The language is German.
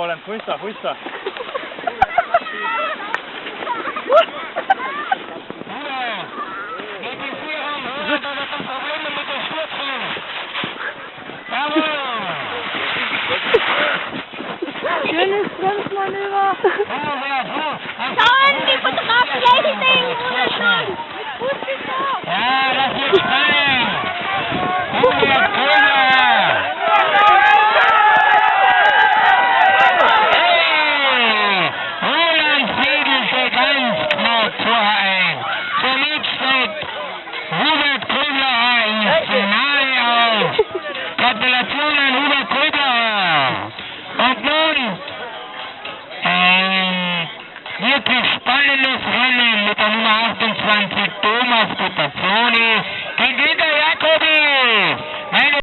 Roland, wo ist er? Schönes Bremsmanöver. Schauen, die Fotografen Lady oder schon? Gut gesagt. Ja, das wird spannend. Roland fädelte ganz knapp vor ein. Somit steigt Hubert Köbler ins Finale auf. Gratulation an Hubert Köbler. Und nun ein wirklich spannendes Rennen mit der Nummer 28 Thomas Cotazzoni.